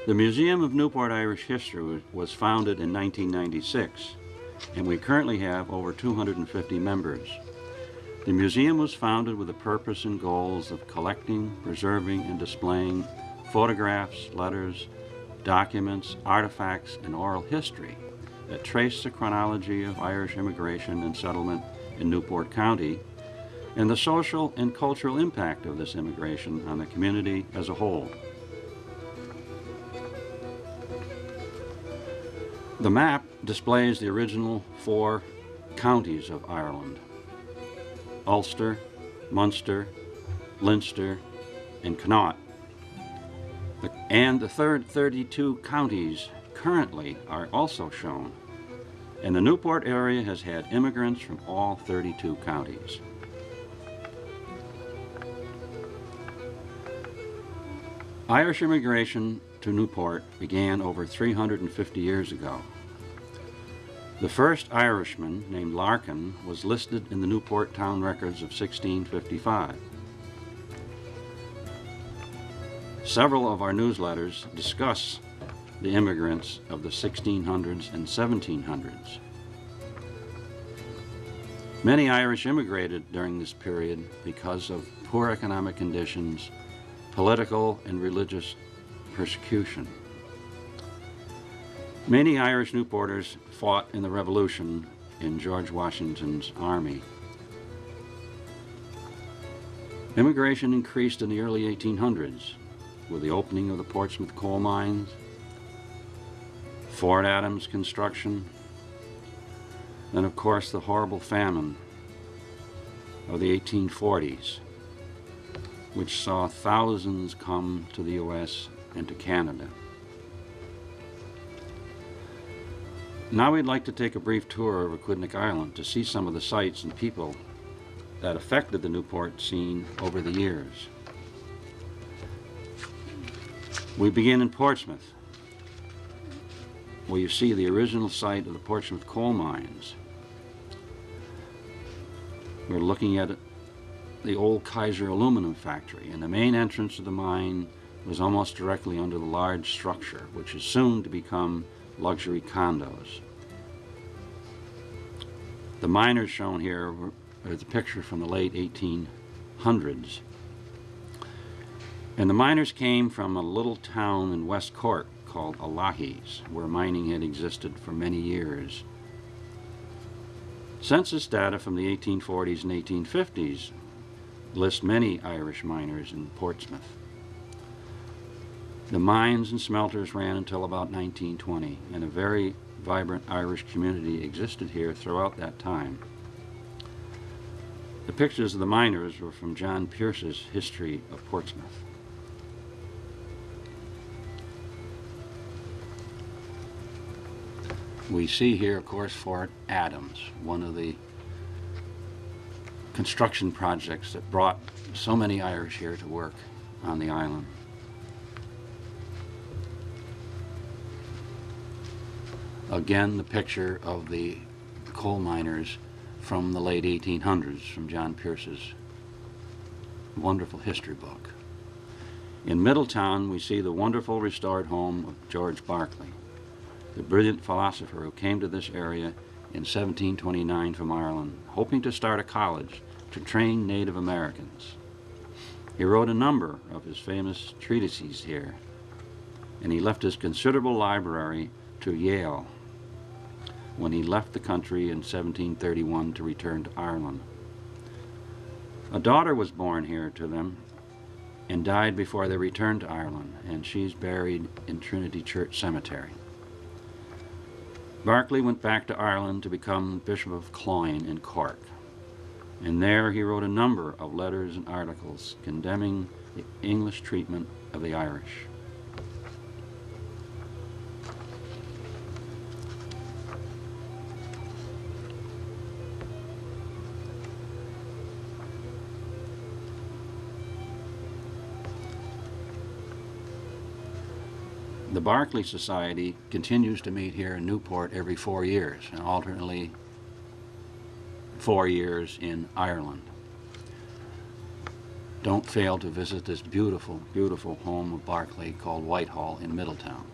The Museum of Newport Irish History was founded in 1996, and we currently have over 250 members. The museum was founded with the purpose and goals of collecting, preserving, and displaying photographs, letters, documents, artifacts, and oral history that trace the chronology of Irish immigration and settlement in Newport County and the social and cultural impact of this immigration on the community as a whole. The map displays the original 4 counties of Ireland: Ulster, Munster, Leinster, and Connaught. And the 32 counties currently are also shown, and the Newport area has had immigrants from all 32 counties. Irish immigration to Newport began over 350 years ago. The first Irishman, named Larkin, was listed in the Newport town records of 1655. Several of our newsletters discuss the immigrants of the 1600s and 1700s. Many Irish immigrated during this period because of poor economic conditions, political and religious persecution. Many Irish Newporters fought in the Revolution in George Washington's army. Immigration increased in the early 1800s with the opening of the Portsmouth coal mines, Fort Adams construction, and of course the horrible famine of the 1840s, which saw thousands come to the U.S. and to Canada. Now we'd like to take a brief tour of Aquidneck Island to see some of the sights and people that affected the Newport scene over the years. We begin in Portsmouth, where you see the original site of the Portsmouth coal mines. We're looking at the old Kaiser aluminum factory, and the main entrance of the mine was almost directly under the large structure, which is soon to become luxury condos. The miners shown here is a picture from the late 1800s. And the miners came from a little town in West Cork called Alahis, where mining had existed for many years. Census data from the 1840s and 1850s list many Irish miners in Portsmouth. The mines and smelters ran until about 1920, and a very vibrant Irish community existed here throughout that time. The pictures of the miners were from John Pierce's History of Portsmouth. We see here, of course, Fort Adams, one of the construction projects that brought so many Irish here to work on the island. Again, the picture of the coal miners from the late 1800s from John Pierce's wonderful history book. In Middletown, we see the wonderful restored home of George Berkeley, the brilliant philosopher who came to this area in 1729 from Ireland, hoping to start a college to train Native Americans. He wrote a number of his famous treatises here, and he left his considerable library to Yale when he left the country in 1731 to return to Ireland. A daughter was born here to them and died before they returned to Ireland, and she's buried in Trinity Church Cemetery. Berkeley went back to Ireland to become Bishop of Cloyne in Cork, and there he wrote a number of letters and articles condemning the English treatment of the Irish. The Berkeley Society continues to meet here in Newport every 4 years, and alternately 4 years in Ireland. don't fail to visit this beautiful, beautiful home of Barclay called Whitehall in Middletown.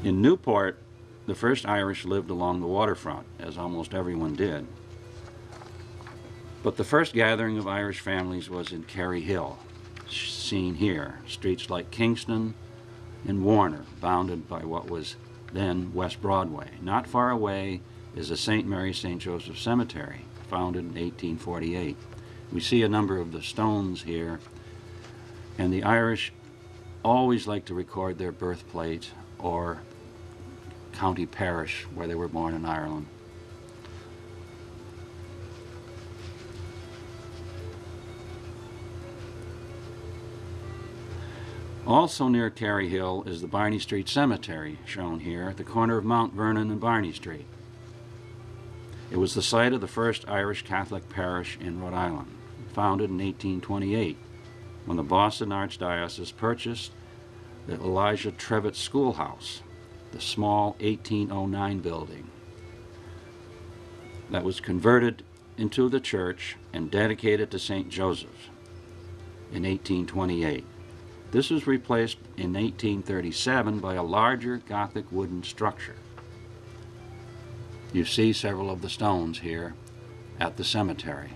In Newport, the first Irish lived along the waterfront, as almost everyone did. But the first gathering of Irish families was in Cary Hill, seen here. Streets like Kingston and Warner, bounded by what was then West Broadway. Not far away is the St. Mary St. Joseph Cemetery, founded in 1848. We see a number of the stones here, and the Irish always like to record their birthplace or county parish where they were born in Ireland. Also near Cary Hill is the Barney Street Cemetery, shown here at the corner of Mount Vernon and Barney Street. It was the site of the first Irish Catholic parish in Rhode Island, founded in 1828, when the Boston Archdiocese purchased the Elijah Trevitt Schoolhouse, the small 1809 building that was converted into the church and dedicated to St. Joseph in 1828. This was replaced in 1837 by a larger Gothic wooden structure. You see several of the stones here at the cemetery.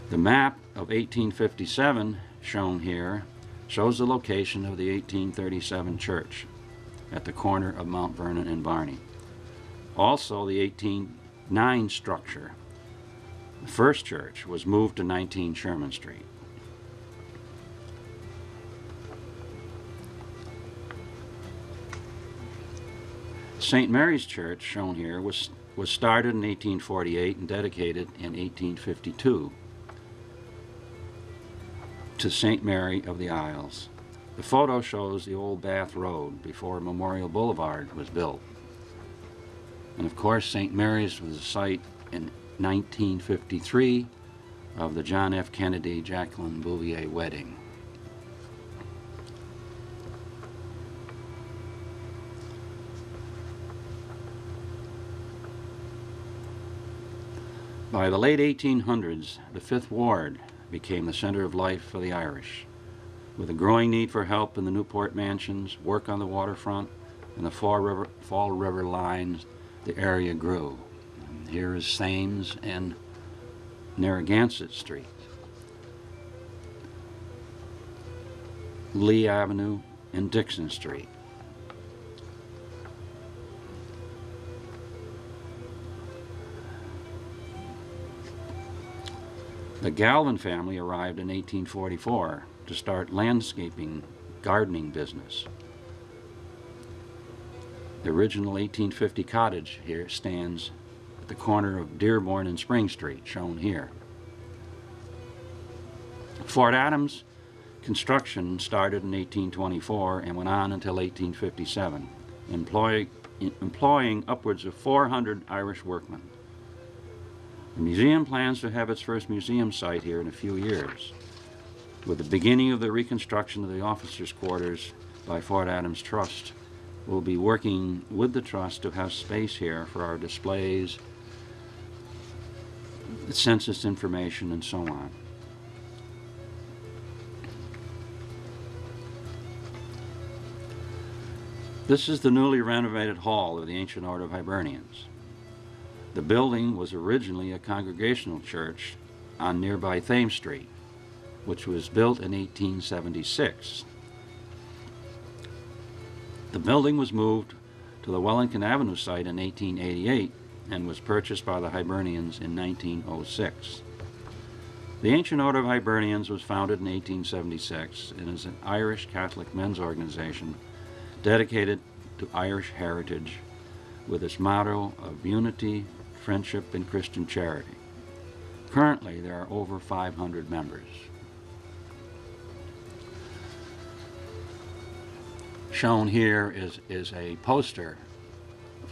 The map of 1857 shown here shows the location of the 1837 church at the corner of Mount Vernon and Barney. Also, the 1809 structure, the first church, was moved to 19 Sherman Street. St. Mary's Church, shown here, was started in 1848 and dedicated in 1852 to St. Mary of the Isles. The photo shows the old Bath Road before Memorial Boulevard was built. And of course, St. Mary's was the site in 1953 of the John F. Kennedy-Jacqueline Bouvier wedding. By the late 1800s, the Fifth Ward became the center of life for the Irish. With a growing need for help in the Newport mansions, work on the waterfront, and the Fall River lines, the area grew. And here is Thames and Narragansett Street, Lee Avenue and Dixon Street. The Galvin family arrived in 1844 to start landscaping gardening business. The original 1850 cottage here stands at the corner of Dearborn and Spring Street, shown here. Fort Adams construction started in 1824 and went on until 1857, employing upwards of 400 Irish workmen. The museum plans to have its first museum site here in a few years. With the beginning of the reconstruction of the officers' quarters by Fort Adams Trust, we'll be working with the Trust to have space here for our displays, census information, and so on. This is the newly renovated hall of the Ancient Order of Hibernians. The building was originally a congregational church on nearby Thames Street, which was built in 1876. The building was moved to the Wellington Avenue site in 1888 and was purchased by the Hibernians in 1906. The Ancient Order of Hibernians was founded in 1876 and is an Irish Catholic men's organization dedicated to Irish heritage with its motto of unity, friendship, and Christian charity. Currently, there are over 500 members. Shown here is a poster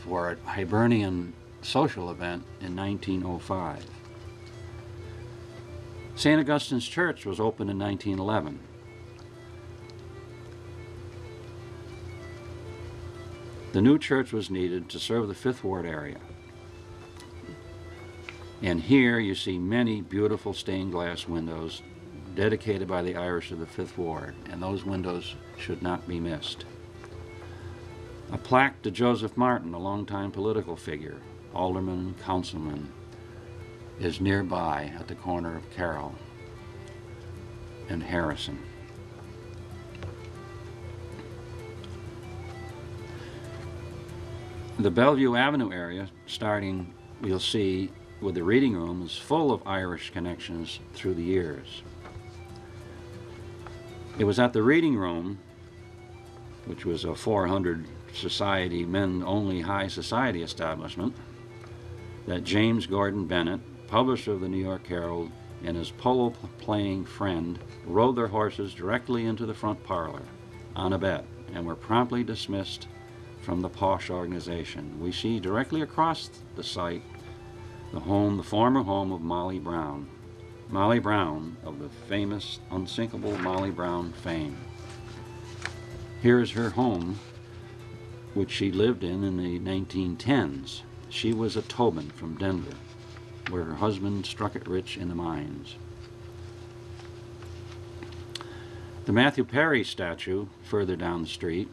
for a Hibernian social event in 1905. St. Augustine's Church was opened in 1911. The new church was needed to serve the Fifth Ward area. And here you see many beautiful stained glass windows dedicated by the Irish of the Fifth Ward, and those windows should not be missed. A plaque to Joseph Martin, a longtime political figure, alderman, councilman, is nearby at the corner of Carroll and Harrison. The Bellevue Avenue area, starting, you'll see, with the reading room, is full of Irish connections through the years. It was at the reading room, which was a 400 society, men-only high society establishment, that James Gordon Bennett, publisher of the New York Herald, and his polo-playing friend rode their horses directly into the front parlor on a bet and were promptly dismissed from the posh organization. We see directly across the site the former home of Molly Brown. Molly Brown, of the famous unsinkable Molly Brown fame. Here is her home, which she lived in the 1910s. She was a Tobin from Denver, where her husband struck it rich in the mines. The Matthew Perry statue, further down the street.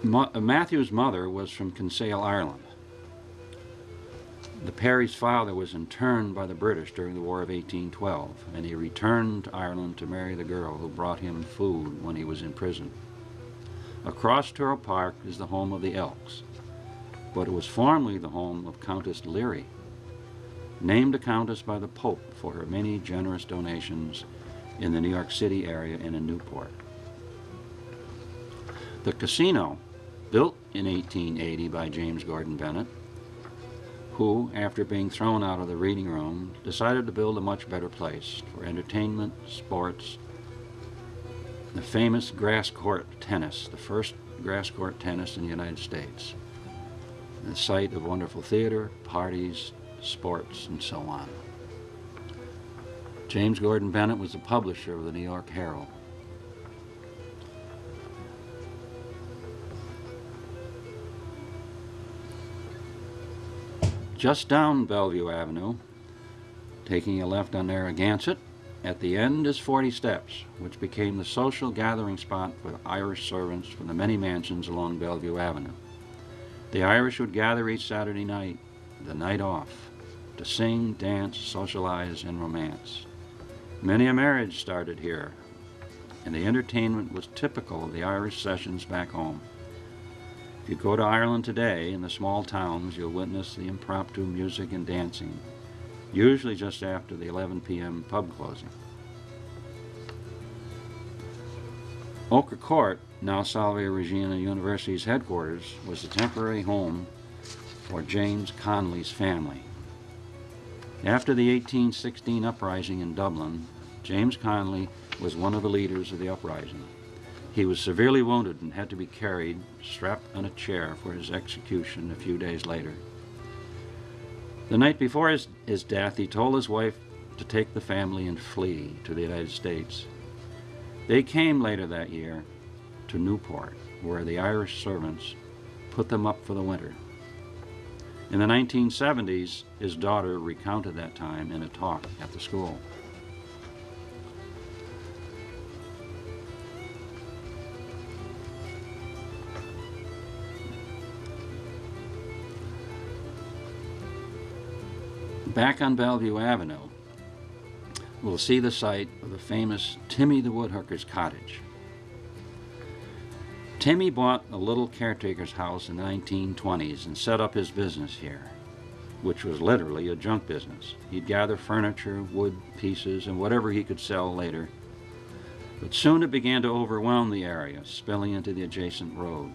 Matthew's mother was from Kinsale, Ireland. The Perry's father was interned by the British during the War of 1812, and he returned to Ireland to marry the girl who brought him food when he was in prison. Across Turl Park is the home of the Elks, but it was formerly the home of Countess Leary, named a countess by the Pope for her many generous donations in the New York City area and in Newport. The casino, built in 1880 by James Gordon Bennett, who, after being thrown out of the reading room, decided to build a much better place for entertainment, sports, the famous grass court tennis, the first grass court tennis in the United States, the site of wonderful theater, parties, sports, and so on. James Gordon Bennett was the publisher of the New York Herald. Just down Bellevue Avenue, taking a left on Narragansett, at the end is 40 Steps, which became the social gathering spot for the Irish servants from the many mansions along Bellevue Avenue. The Irish would gather each Saturday night, the night off, to sing, dance, socialize, and romance. Many a marriage started here, and the entertainment was typical of the Irish sessions back home. If you go to Ireland today, in the small towns, you'll witness the impromptu music and dancing, usually just after the 11 p.m. pub closing. Ochre Court, now Salve Regina University's headquarters, was the temporary home for James Connolly's family. After the 1816 uprising in Dublin, James Connolly was one of the leaders of the uprising. He was severely wounded and had to be carried, strapped on a chair, for his execution a few days later. The night before his death, he told his wife to take the family and flee to the United States. They came later that year to Newport, where the Irish servants put them up for the winter. In the 1970s, his daughter recounted that time in a talk at the school. Back on Bellevue Avenue, we'll see the site of the famous Timmy the Woodhooker's cottage. Timmy bought a little caretaker's house in the 1920s and set up his business here, which was literally a junk business. He'd gather furniture, wood pieces, and whatever he could sell later. But soon it began to overwhelm the area, spilling into the adjacent road.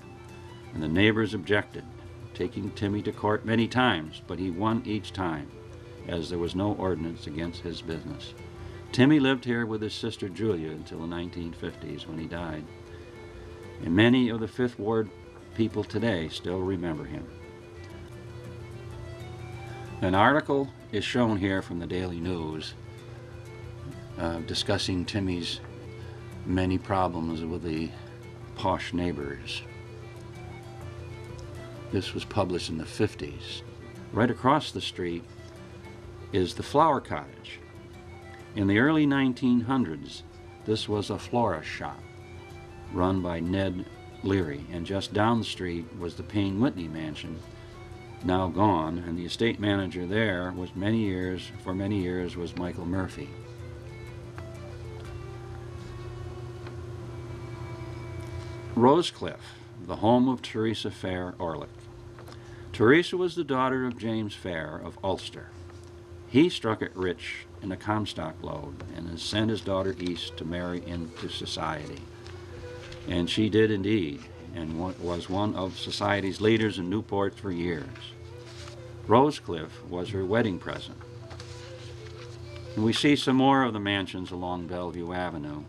And the neighbors objected, taking Timmy to court many times, but he won each time, as there was no ordinance against his business. Timmy lived here with his sister Julia until the 1950s, when he died. And many of the Fifth Ward people today still remember him. An article is shown here from the Daily News discussing Timmy's many problems with the posh neighbors. This was published in the 50s. Right across the street is the Flower Cottage. In the early 1900s, this was a florist shop run by Ned Leary, and just down the street was the Payne Whitney Mansion, now gone, and the estate manager there was for many years was Michael Murphy. Rosecliff, the home of Teresa Fair Orlick. Teresa was the daughter of James Fair of Ulster. He struck it rich in a Comstock lode and has sent his daughter east to marry into society. And she did indeed, and was one of society's leaders in Newport for years. Rosecliff was her wedding present. And we see some more of the mansions along Bellevue Avenue.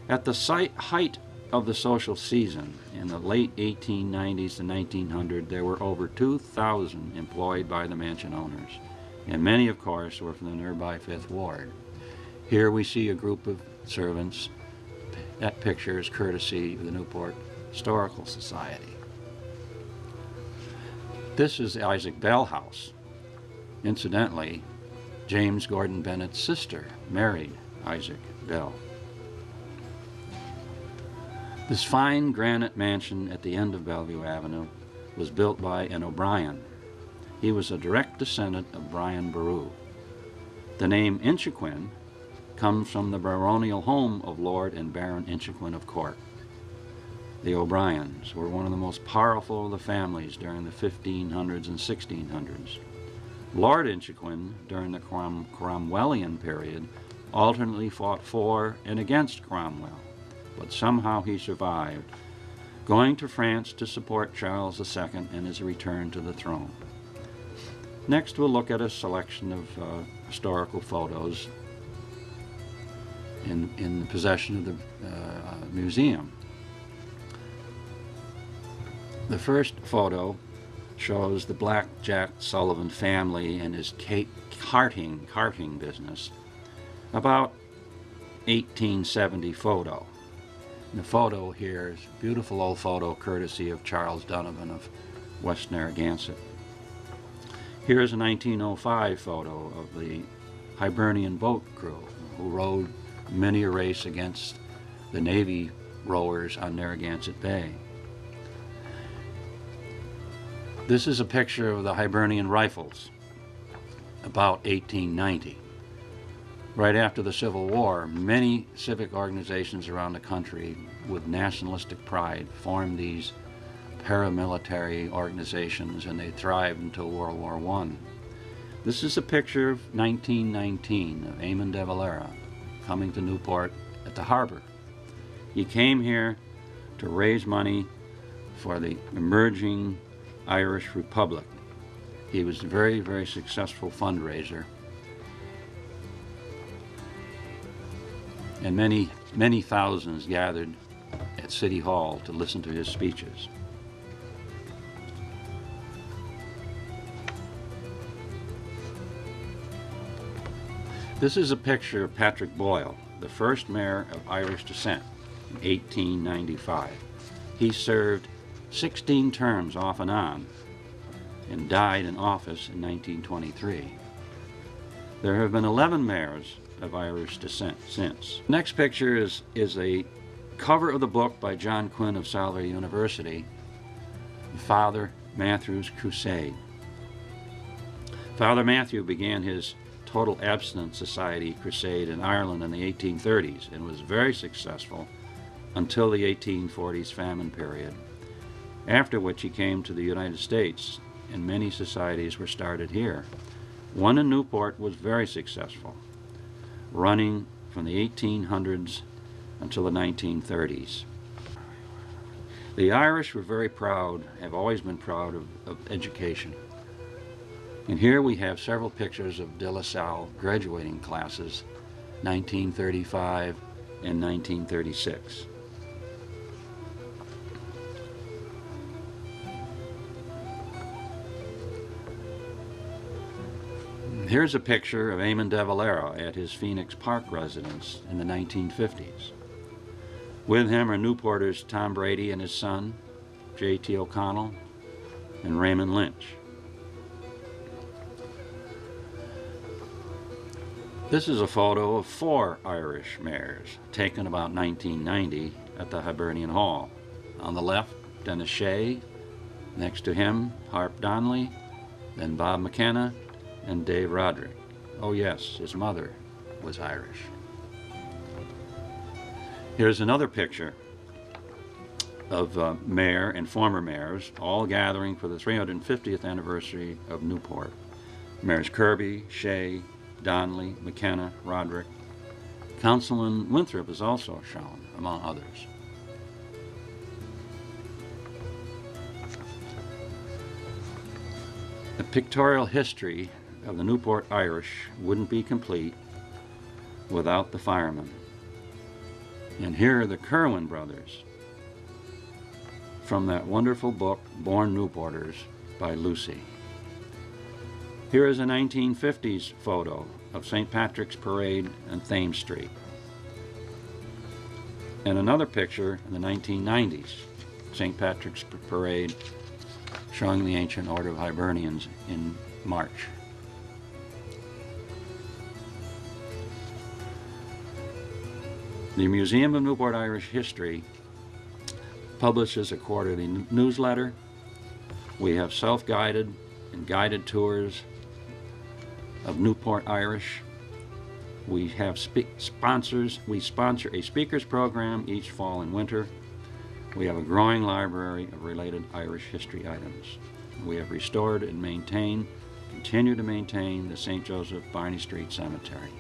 At the height of the social season, in the late 1890s to 1900, there were over 2,000 employed by the mansion owners, and many, of course, were from the nearby Fifth Ward. Here we see a group of servants. That picture is courtesy of the Newport Historical Society. This is Isaac Bell House. Incidentally, James Gordon Bennett's sister married Isaac Bell. This fine granite mansion at the end of Bellevue Avenue was built by an O'Brien. He was a direct descendant of Brian Boru. The name Inchiquin comes from the baronial home of Lord and Baron Inchiquin of Cork. The O'Briens were one of the most powerful of the families during the 1500s and 1600s. Lord Inchiquin, during the Cromwellian period, alternately fought for and against Cromwell, but somehow he survived, going to France to support Charles II in his return to the throne. Next, we'll look at a selection of historical photos in the possession of the museum. The first photo shows the Black Jack Sullivan family and his carting business, about 1870 photo. And the photo here is a beautiful old photo courtesy of Charles Donovan of West Narragansett. Here is a 1905 photo of the Hibernian boat crew who rowed many a race against the Navy rowers on Narragansett Bay. This is a picture of the Hibernian Rifles, about 1890. Right after the Civil War, many civic organizations around the country with nationalistic pride formed these paramilitary organizations, and they thrived until World War I. This is a picture of 1919 of Eamon de Valera coming to Newport at the harbor. He came here to raise money for the emerging Irish Republic. He was a very, very successful fundraiser, and many, many thousands gathered at City Hall to listen to his speeches. This is a picture of Patrick Boyle, the first mayor of Irish descent in 1895. He served 16 terms off and on and died in office in 1923. There have been 11 mayors of Irish descent since. The next picture is a cover of the book by John Quinn of Salve University, Father Matthew's Crusade. Father Matthew began his Total Abstinence Society crusade in Ireland in the 1830s and was very successful until the 1840s famine period, after which he came to the United States, and many societies were started here. One in Newport was very successful, running from the 1800s until the 1930s. The Irish were very proud, have always been proud of education. And here we have several pictures of De La Salle graduating classes, 1935 and 1936. Here's a picture of Eamon de Valera at his Phoenix Park residence in the 1950s. With him are Newporters Tom Brady and his son, J.T. O'Connell, and Raymond Lynch. This is a photo of 4 Irish mayors taken about 1990 at the Hibernian Hall. On the left, Dennis Shea. Next to him, Harp Donnelly, then Bob McKenna, and Dave Roderick. Oh yes, his mother was Irish. Here's another picture of mayor and former mayors all gathering for the 350th anniversary of Newport. Mayors Kirby, Shea, Donnelly, McKenna, Roderick. Councilman Winthrop is also shown, among others. The pictorial history of the Newport Irish wouldn't be complete without the firemen. And here are the Kerwin brothers from that wonderful book, Born Newporters, by Lucy. Here is a 1950s photo of St. Patrick's Parade and Thames Street. And another picture in the 1990s, St. Patrick's Parade, showing the Ancient Order of Hibernians in March. The Museum of Newport Irish History publishes a quarterly newsletter. We have self-guided and guided tours of Newport Irish. We have sponsors. We sponsor a speakers program each fall and winter. We have a growing library of related Irish history items. We have restored and continue to maintain the St. Joseph Barney Street Cemetery.